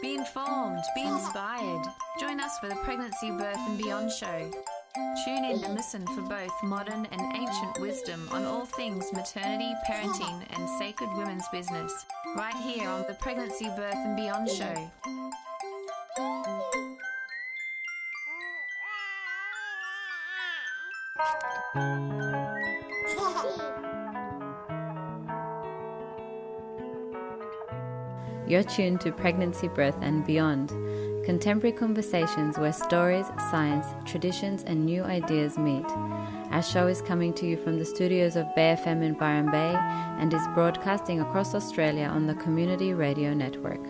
Be informed, be inspired. Join us for the Pregnancy, Birth and Beyond show. Tune in and listen for both modern and ancient wisdom on all things maternity, parenting and sacred women's business, right here on the Pregnancy, Birth and Beyond show. You're tuned to Pregnancy, Birth and Beyond, contemporary conversations where stories, science, traditions and new ideas meet. Our show is coming to you from the studios of Bay FM in Byron Bay and is broadcasting across Australia on the Community Radio Network.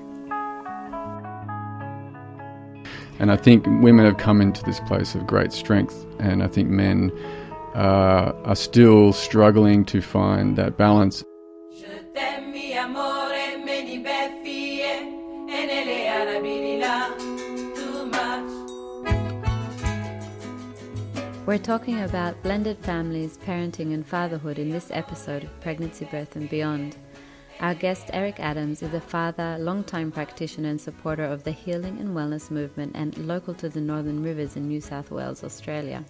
And I think women have come into this place of great strength, and I think men are still struggling to find that balance. We're talking about blended families, parenting and fatherhood in this episode of Pregnancy, Birth and Beyond. Our guest Erik Adams is a father, long-time practitioner and supporter of the healing and wellness movement and local to the Northern Rivers in New South Wales, Australia.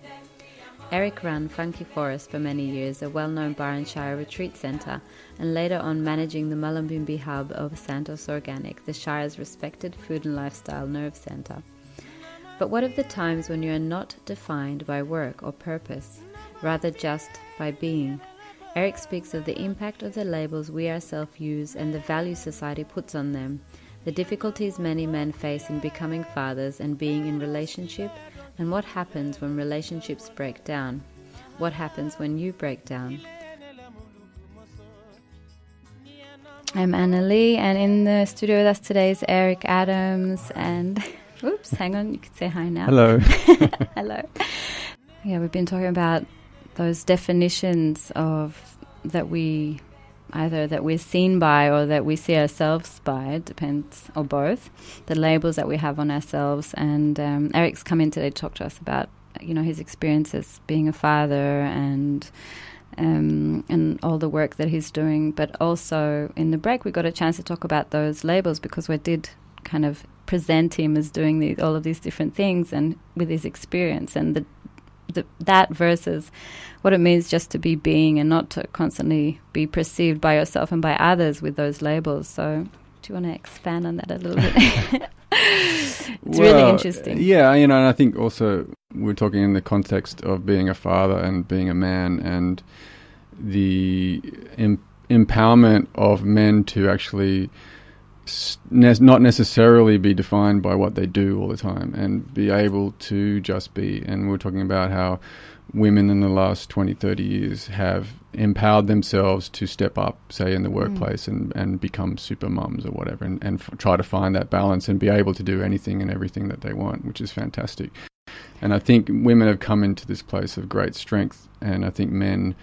Erik ran Funkey Forest for many years, a well-known Byron Shire retreat centre, and later on managing the Mullulmbimby hub of Santos Organics, the Shire's respected food and lifestyle nerve centre. But what of the times when you are not defined by work or purpose, rather just by being? Erik speaks of the impact of the labels we ourselves use and the value society puts on them, the difficulties many men face in becoming fathers and being in relationship, and what happens when relationships break down. What happens when you break down? I'm Anna Lee, and in the studio with us today is Erik Adams and... Oops, hang on, you can say hi now. Hello. Hello. Yeah, we've been talking about those definitions of that we're seen by or that we see ourselves by, it depends, or both, the labels that we have on ourselves. And Erik's come in today to talk to us about, his experiences being a father and all the work that he's doing. But also in the break, we got a chance to talk about those labels because we did kind of present him as doing all of these different things and with his experience and that versus what it means just to be being and not to constantly be perceived by yourself and by others with those labels. So do you want to expand on that a little bit? It's really interesting. Yeah, and I think also we're talking in the context of being a father and being a man and the empowerment of men to actually not necessarily be defined by what they do all the time and be able to just be. And we're talking about how women in the last 20, 30 years have empowered themselves to step up, say, in the workplace and become super mums or whatever and try to find that balance and be able to do anything and everything that they want, which is fantastic. And I think women have come into this place of great strength, and I think men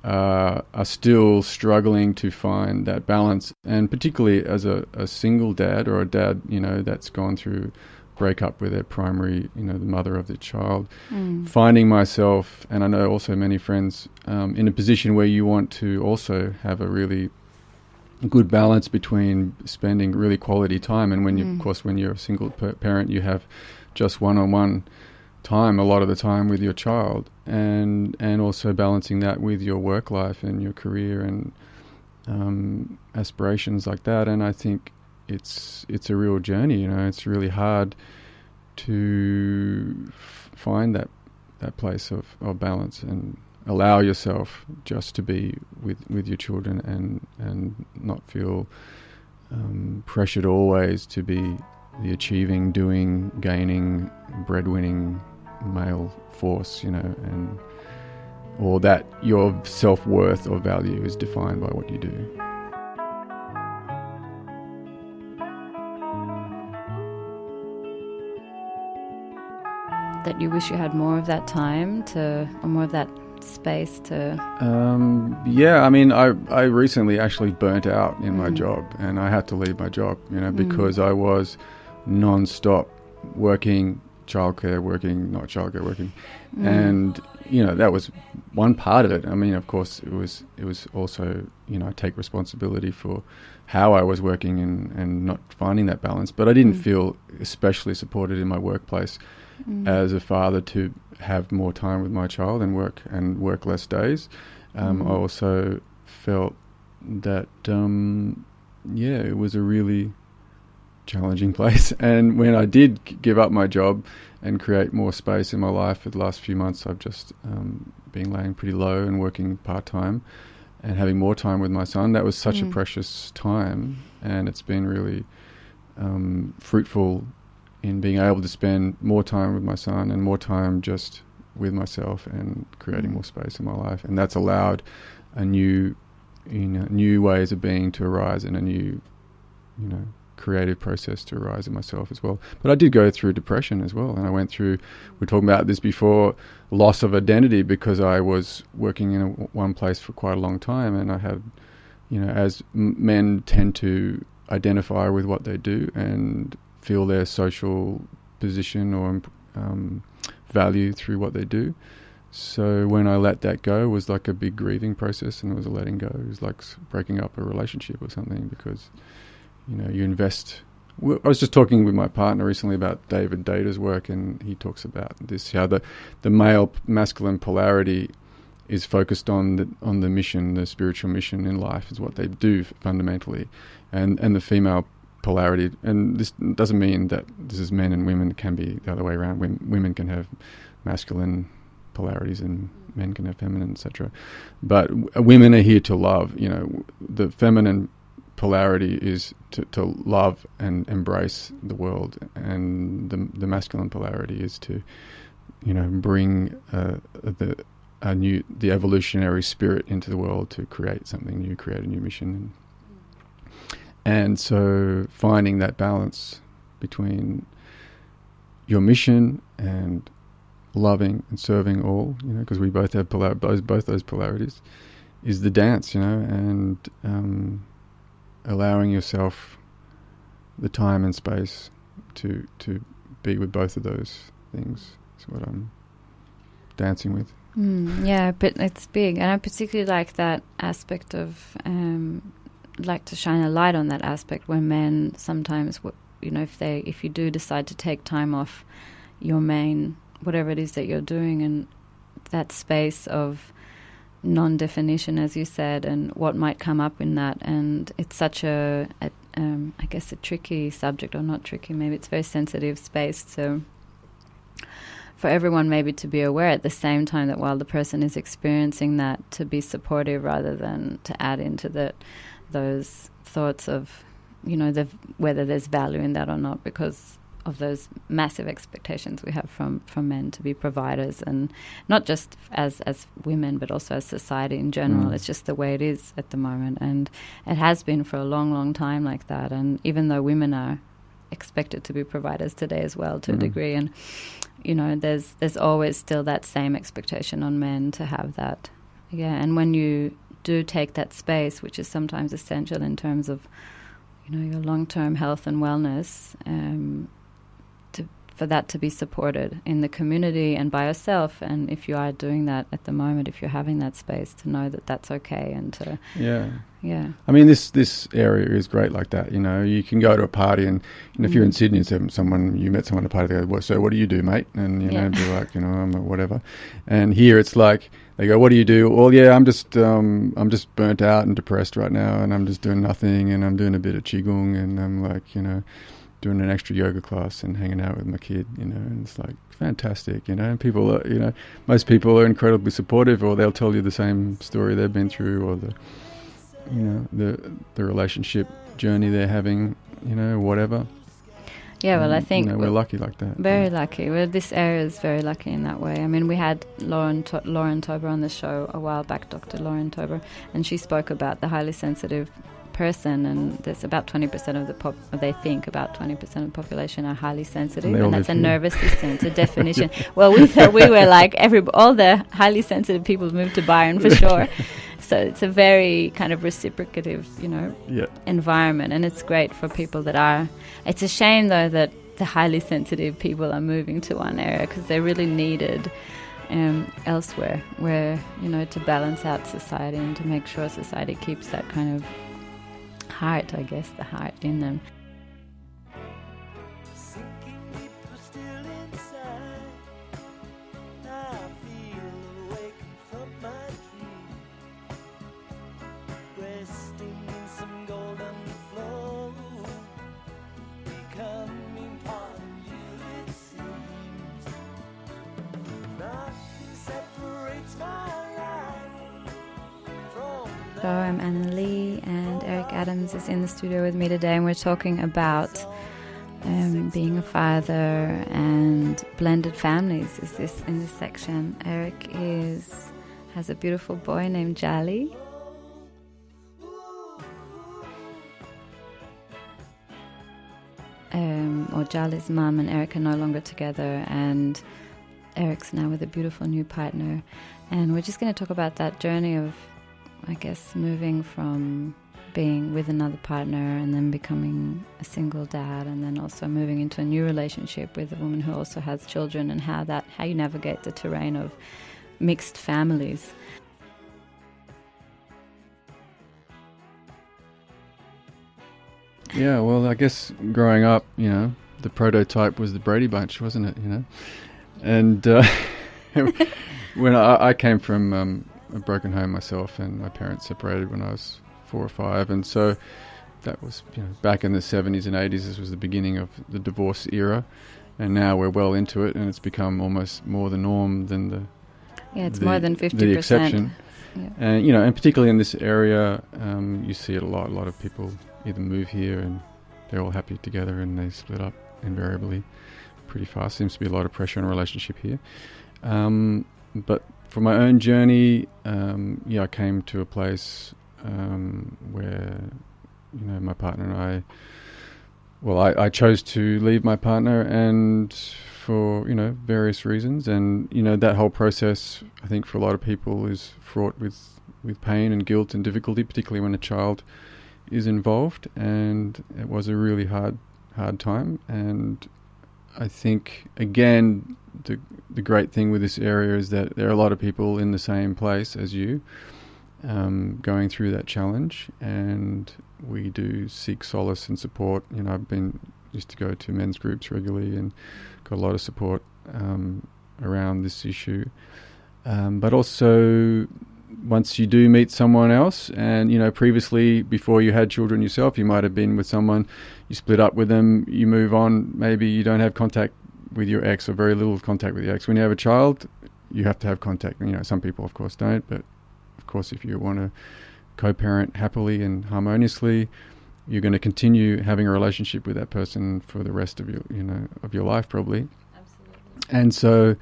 are still struggling to find that balance, and particularly as a single dad or a dad, that's gone through breakup with their primary, the mother of the child, finding myself, and I know also many friends, in a position where you want to also have a really good balance between spending really quality time, and when you, of course, when you're a single parent, you have just one-on-one time a lot of the time with your child, and also balancing that with your work life and your career and aspirations like that. And I think it's a real journey. It's really hard to find that place of balance and allow yourself just to be with your children and not feel pressured always to be the achieving, doing, gaining, breadwinning male force, and or that your self-worth or value is defined by what you do. That you wish you had more of that time or more of that space to... I recently actually burnt out in my job, and I had to leave my job, because I was non-stop working, not childcare, working. And, that was one part of it. I mean, of course, it was also, I take responsibility for how I was working and not finding that balance. But I didn't feel especially supported in my workplace as a father to have more time with my child and work less days. I also felt that, it was a really challenging place. And when I did give up my job and create more space in my life for the last few months, I've just been laying pretty low and working part-time and having more time with my son. That was such a precious time, and it's been really fruitful in being able to spend more time with my son and more time just with myself and creating more space in my life. And that's allowed a new ways of being to arise, and a new, creative process to arise in myself as well. But I did go through depression as well, and I went through, we were talking about this before, loss of identity, because I was working in one place for quite a long time, and I had, as men tend to identify with what they do and feel their social position or value through what they do. So when I let that go, it was like a big grieving process, and it was a letting go. It was like breaking up a relationship or something, because you invest. I was just talking with my partner recently about David Data's work, and he talks about this, how the male masculine polarity is focused on the mission, the spiritual mission in life is what they do fundamentally, and the female polarity, and this doesn't mean that this is men and women, can be the other way around. Women can have masculine polarities and men can have feminine, etc. But women are here to love. The feminine polarity is to love and embrace the world, and the masculine polarity is to bring the evolutionary spirit into the world, to create something new, create a new mission. And so finding that balance between your mission and loving and serving all, because we both have both those polarities, is the dance, and allowing yourself the time and space to be with both of those things is what I'm dancing with. Yeah, but it's big, and I particularly like that aspect of, like to shine a light on that aspect where men sometimes, if you do decide to take time off your main, whatever it is that you're doing, and that space of non-definition, as you said, and what might come up in that. And it's such I guess a tricky subject, or not tricky, maybe it's a very sensitive space. So for everyone maybe to be aware at the same time that while the person is experiencing that, to be supportive rather than to add into those thoughts of, whether there's value in that or not, because of those massive expectations we have from men to be providers, and not just as women, but also as society in general. It's just the way it is at the moment, and it has been for a long, long time like that. And even though women are expected to be providers today as well, to a degree, and there's always still that same expectation on men to have that. And when you do take that space, which is sometimes essential in terms of your long-term health and wellness, for that to be supported in the community and by yourself. And if you are doing that at the moment, if you're having that space, to know that that's okay, and to I mean, this area is great like that. You can go to a party, and if you're in Sydney and you met someone at a party, they go, so what do you do, mate? And be like, I'm a whatever. And here it's like, they go, what do you do? Well, yeah, I'm just burnt out and depressed right now, and I'm just doing nothing, and I'm doing a bit of qigong, and I'm like, doing an extra yoga class and hanging out with my kid, and it's like fantastic, and people are, most people are incredibly supportive, or they'll tell you the same story they've been through, or the relationship journey they're having, whatever. Yeah, well, I think we're lucky like that. Very lucky. Well, this area is very lucky in that way. I mean, we had Lauren Tober on the show a while back, Dr. Lauren Tober, and she spoke about the highly sensitive person, and there's about 20% of they think about 20% of the population are highly sensitive, and that's a nervous system. It's a definition. Well, we were like all the highly sensitive people moved to Byron for sure. So it's a very kind of reciprocative, environment, and it's great for people that are. It's a shame though that the highly sensitive people are moving to one area, because they're really needed. elsewhere, where, you know, to balance out society and to make sure society keeps that kind of heart, I guess, the heart in them. So I'm Anna Lee, and Erik Adams is in the studio with me today, and we're talking about being a father and blended families. Is this in this section? Erik has a beautiful boy named Jali. Or Jali's mum and Erik are no longer together, and Erik's now with a beautiful new partner. And we're just going to talk about that journey of, I guess, moving from being with another partner and then becoming a single dad, and then also moving into a new relationship with a woman who also has children, and how you navigate the terrain of mixed families. Yeah, well, I guess growing up, you know, the prototype was the Brady Bunch, wasn't it, you know? And when I came from a broken home myself, and my parents separated when I was 4 or 5, and so that was, you know, back in the 70s and 80s. This was the beginning of the divorce era, and now we're well into it, and it's become almost more the norm than more than 50%. The exception. Yeah. And, you know, and particularly in this area, you see it a lot. A lot of people either move here and they're all happy together, and they split up invariably pretty fast. Seems to be a lot of pressure on a relationship here. But for my own journey, I came to a place where, you know, my partner and I chose to leave my partner, and for, you know, various reasons. And, you know, that whole process, I think for a lot of people, is fraught with pain and guilt and difficulty, particularly when a child is involved. And it was a really hard time. And I think, again, the great thing with this area is that there are a lot of people in the same place as you, going through that challenge, and we do seek solace and support. You know, used to go to men's groups regularly and got a lot of support around this issue. But also, once you do meet someone else, and, you know, previously, before you had children yourself, you might have been with someone, you split up with them, you move on, maybe you don't have contact with your ex, or very little contact with your ex. When you have a child, you have to have contact. You know, some people, of course, don't, but of course, if you want to co-parent happily and harmoniously, you're going to continue having a relationship with that person for the rest of your life, probably. Absolutely.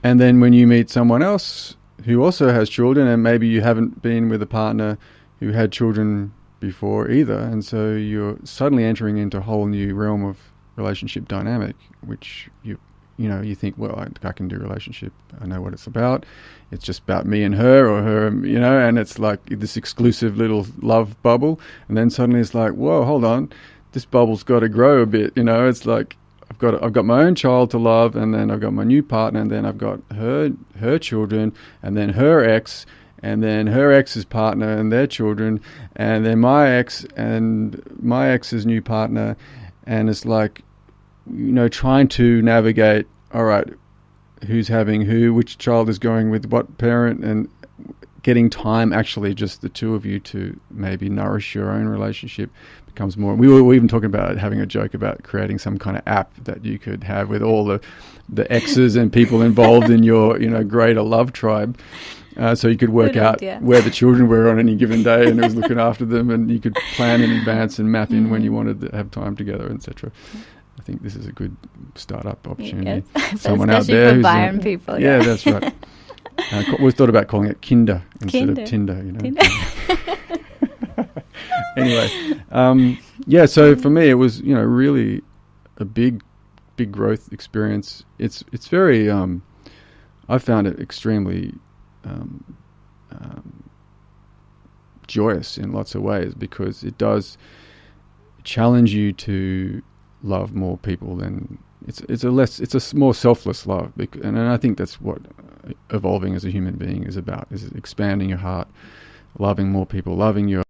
And then when you meet someone else who also has children, and maybe you haven't been with a partner who had children before either, and so you're suddenly entering into a whole new realm of relationship dynamic, which you think, well, I can do relationship. I know what it's about. It's just about me and her, or her, you know, and it's like this exclusive little love bubble. And then suddenly it's like, whoa, hold on, this bubble's got to grow a bit. You know, it's like I've got my own child to love, and then I've got my new partner, and then I've got her children, and then her ex, and then her ex's partner and their children, and then my ex and my ex's new partner. And it's like, you know, trying to navigate, all right, who's having who, which child is going with what parent, and getting time, actually just the two of you, to maybe nourish your own relationship becomes more. We were even talking about having a joke about creating some kind of app that you could have with all the exes and people involved in your, you know, greater love tribe. So you could work out where the children were on any given day, and it was looking after them, and you could plan in advance and map in when you wanted to have time together, etc. I think this is a good startup opportunity. Yes. Someone out there who's Byron people. Yeah, that's right. We thought about calling it Kinder instead of Tinder. You know. Tinder. Anyway, so for me, it was, you know, really a big growth experience. It's very. I found it extremely joyous in lots of ways, because it does challenge you to love more people than it's a more selfless love, and I think that's what evolving as a human being is about: is expanding your heart, loving more people, loving your